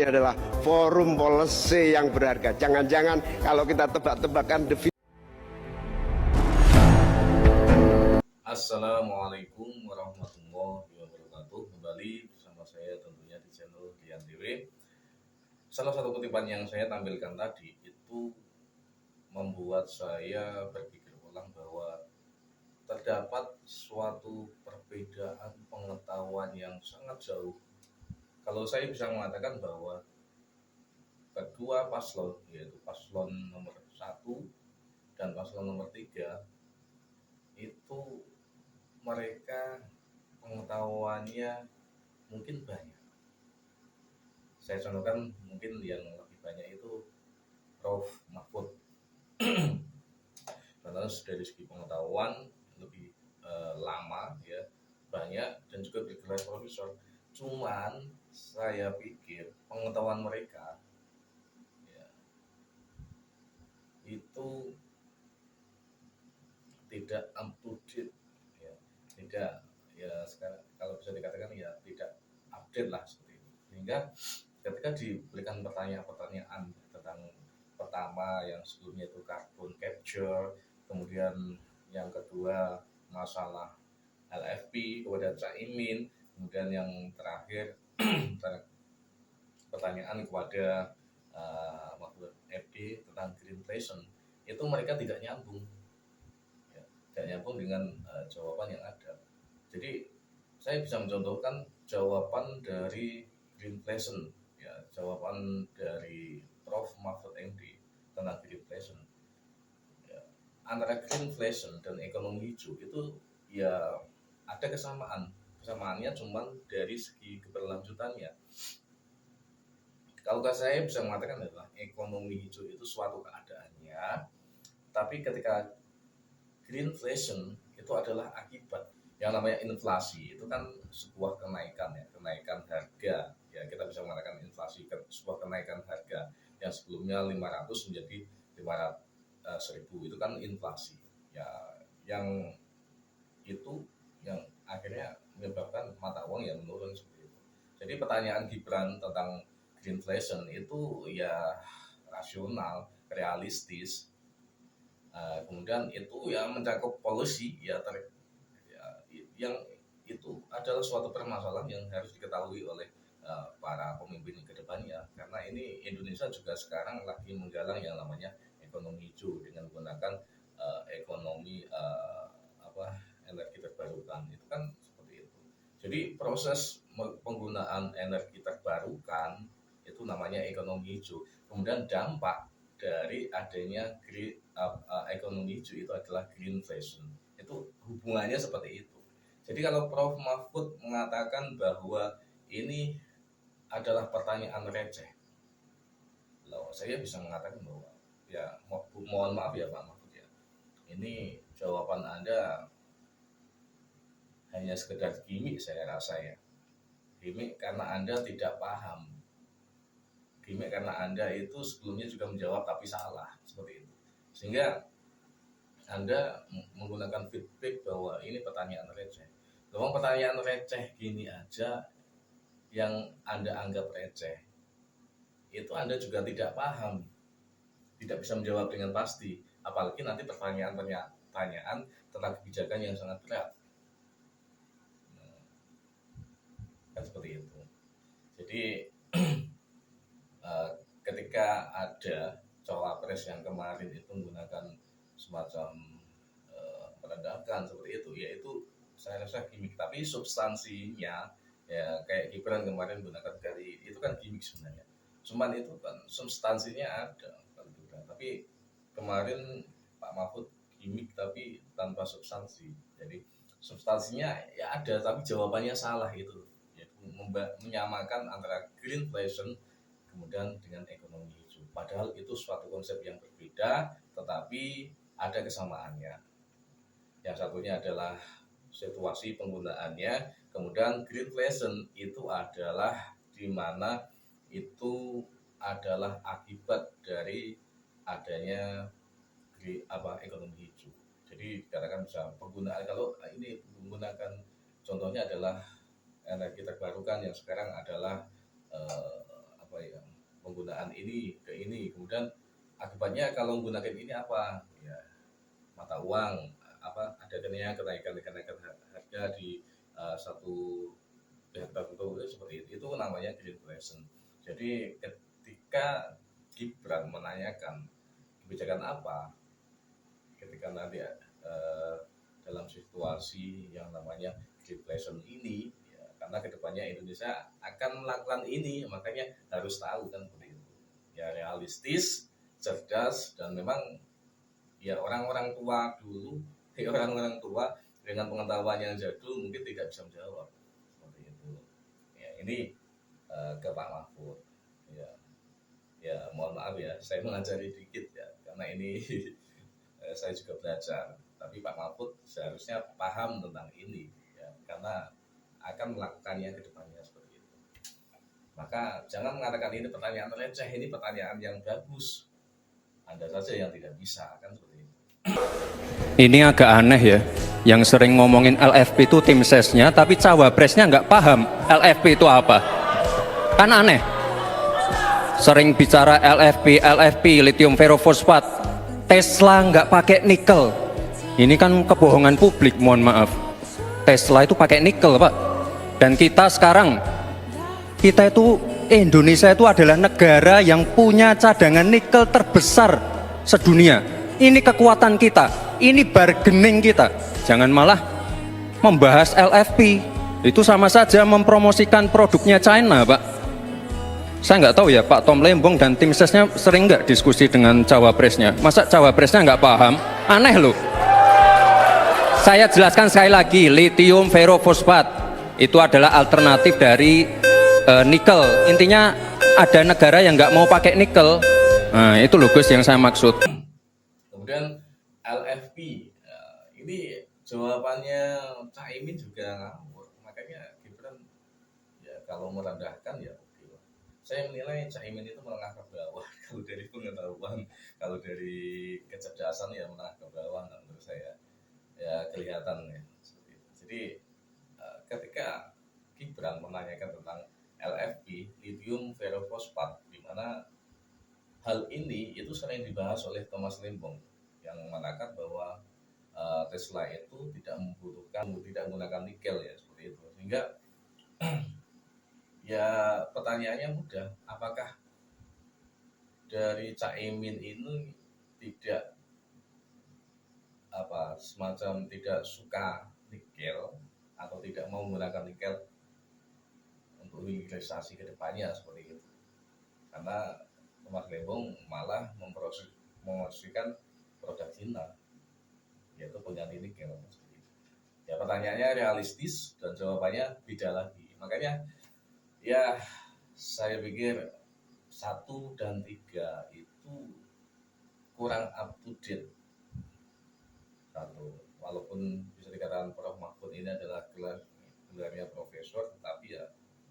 Ini adalah forum policy yang berharga. Jangan-jangan kalau kita tebak-tebakan Assalamualaikum warahmatullahi wabarakatuh. Kembali bersama saya tentunya di channel Dian TV. Salah satu kutipan yang saya tampilkan tadi itu membuat saya berpikir ulang bahwa terdapat suatu perbedaan pengetahuan yang sangat jauh. Kalau saya bisa mengatakan bahwa kedua paslon, yaitu paslon nomor 1 dan paslon nomor 3, itu mereka pengetahuannya mungkin banyak. Saya contohkan mungkin yang lebih banyak itu Prof. Mahfud. Karena dari segi pengetahuan lebih lama ya, banyak dan juga bergelar profesor. Cuman saya pikir pengetahuan mereka ya, itu tidak up to date ya, tidak ya sekarang kalau bisa dikatakan ya tidak update lah seperti itu. Sehingga ketika diberikan pertanyaan-pertanyaan tentang pertama yang sebelumnya itu carbon capture, kemudian yang kedua masalah LFP kepada Caimin, kemudian yang terakhir pertanyaan kepada Mahfud MD tentang greenflation, itu mereka tidak nyambung ya, tidak nyambung dengan jawaban yang ada. Jadi saya bisa mencontohkan jawaban dari greenflation ya, jawaban dari Prof. Mahfud MD tentang greenflation ya, antara greenflation dan ekonomi hijau itu ya ada kesamaannya cuman dari segi keberlanjutannya. Kalau saya bisa mengatakan adalah ekonomi hijau itu suatu keadaannya, tapi ketika greenflation itu adalah akibat. Yang namanya inflasi itu kan sebuah kenaikan ya, kenaikan harga ya, kita bisa mengatakan inflasi sebuah kenaikan harga yang sebelumnya 500 menjadi 500.000, itu kan inflasi ya, yang itu yang akhirnya menyebabkan mata uang yang menurun seperti itu. Jadi pertanyaan Gibran tentang greenflation itu ya rasional, realistis, kemudian itu ya mencakup polusi ya, yang itu adalah suatu permasalahan yang harus diketahui oleh para pemimpin ke depannya, karena ini Indonesia juga sekarang lagi menggalang yang namanya ekonomi hijau dengan menggunakan ekonomi energi terbarukan, itu kan seperti itu. Jadi proses penggunaan energi terbarukan itu namanya ekonomi hijau. Kemudian dampak dari adanya ekonomi hijau itu adalah greenflation. Itu hubungannya seperti itu. Jadi kalau Prof. Mahfud mengatakan bahwa ini adalah pertanyaan receh, loh, saya bisa mengatakan bahwa ya mohon maaf ya Pak Mahfud ya, ini jawaban Anda hanya sekedar gimmick, saya rasa ya. Gimmick karena Anda tidak paham. Gimmick karena Anda itu sebelumnya juga menjawab tapi salah, seperti itu. Sehingga Anda menggunakan feedback bahwa ini pertanyaan receh. Memang pertanyaan receh gini aja yang Anda anggap receh, itu Anda juga tidak paham, tidak bisa menjawab dengan pasti, apalagi nanti pertanyaan tentang kebijakan yang sangat berat. Kan seperti itu. Jadi ketika ada cawapres yang kemarin itu menggunakan semacam perendahan seperti itu, yaitu saya rasa gimmick, tapi substansinya ya kayak Gibran kemarin menggunakan kali itu kan gimmick sebenarnya. Cuman itu kan substansinya ada, tapi kemarin Pak Mahfud gimmick tapi tanpa substansi. Jadi substansinya ya ada tapi jawabannya salah, itu yaitu menyamakan antara greenflation kemudian dengan ekonomi hijau. Padahal itu suatu konsep yang berbeda, tetapi ada kesamaannya. Yang satunya adalah situasi penggunaannya, kemudian greenflation itu adalah di mana itu adalah akibat dari adanya ekonomi hijau. Jadi dikatakan bisa penggunaan, kalau ini menggunakan contohnya adalah energi terbarukan yang sekarang adalah apa ya, penggunaan ini ke ini, kemudian akibatnya kalau menggunakan ini apa ya, mata uang apa ada kenaikan harga di satu pihak tertentu itu seperti itu namanya greenflation. Jadi ketika Gibran menanyakan kebijakan apa ketika nanti dalam situasi yang namanya greenflation ini ya, karena kedepannya Indonesia akan melakukan ini, makanya harus tahu kan seperti itu ya, realistis, cerdas, dan memang ya orang-orang tua dulu orang-orang tua dengan pengetahuan yang jadul mungkin tidak bisa menjawab seperti itu ya. Ini ke Pak Mahfud ya, ya mohon maaf ya saya mengajari dikit ya karena ini saya juga belajar, tapi Pak Mahfud seharusnya paham tentang ini ya, karena akan melakukannya ke depannya seperti itu. Maka jangan mengatakan ini pertanyaan receh, ini pertanyaan yang bagus, Anda saja yang tidak bisa kan seperti itu. Ini agak aneh ya, yang sering ngomongin LFP itu tim sesnya, tapi cawapresnya nggak paham LFP itu apa. Kan aneh. Sering bicara LFP, lithium ferrofosfat, Tesla nggak pakai nikel. Ini kan kebohongan publik, mohon maaf. Tesla itu pakai nikel, Pak. Dan kita sekarang, Indonesia itu adalah negara yang punya cadangan nikel terbesar sedunia. Ini kekuatan kita, ini bargaining kita. Jangan malah membahas LFP. Itu sama saja mempromosikan produknya China, Pak. Saya nggak tahu ya, Pak Tom Lembong dan tim sesnya sering nggak diskusi dengan cawapresnya. Masa cawapresnya nggak paham? Aneh loh. Saya jelaskan sekali lagi, lithium ferrofosfat itu adalah alternatif dari nikel. Intinya ada negara yang nggak mau pakai nikel. Nah itu loh Gus yang saya maksud. Kemudian LFP, ini jawabannya Caimin juga ngawur. Makanya Gibran ya kalau merendahkan ya oke. Saya menilai Caimin itu menengah ke bawah kalau dari pengetahuan, kalau dari kecerdasan ya menengah ke bawah menurut saya. Ya kelihatan ya. Jadi ketika Gibran menanyakan tentang LFP, lithium ferrofosfat, di mana hal ini itu sering dibahas oleh Thomas Lembong yang mengatakan bahwa Tesla itu tidak menggunakan nikel ya seperti itu. Sehingga ya pertanyaannya mudah, apakah dari Caimin ini tidak semacam tidak suka nikel atau tidak mau menggunakan nikel untuk hilirisasi ke depannya seperti itu, karena Thomas Lembong malah mempromosikan produk Cina yaitu pengganti nikel. Ya pertanyaannya realistis dan jawabannya beda lagi. Makanya ya saya pikir 1 dan 3 itu kurang up to date. Walaupun bisa dikatakan Prof. Mahfud ini adalah gelarnya profesor, tetapi ya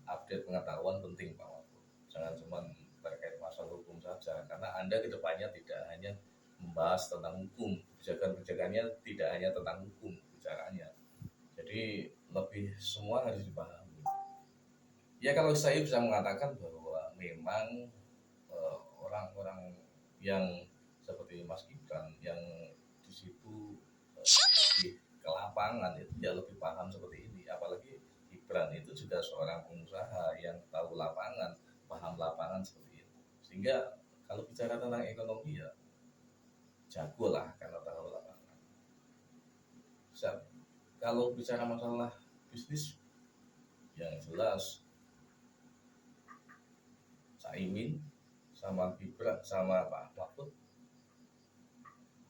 update pengetahuan penting Pak Mahfud. Jangan cuma terkait masalah hukum saja, karena Anda ke depannya tidak hanya membahas tentang hukum, kebijakannya tidak hanya tentang hukum bicaranya. Jadi lebih semua harus dipahami. Ya kalau saya bisa mengatakan bahwa memang orang-orang yang seperti Mas Gibran yang di situ lebih ke lapangan itu ya lebih paham seperti ini. Apalagi Gibran itu juga seorang pengusaha yang tahu lapangan, paham lapangan seperti itu. Sehingga kalau bicara tentang ekonomi ya jago lah karena tahu lapangan. Kalau bicara masalah bisnis yang jelas Caimin sama Gibran sama Pak Mahfud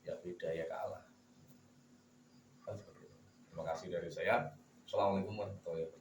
ya beda ya kalah. Terima kasih dari saya. Assalamualaikum warahmatullahi wabarakatuh.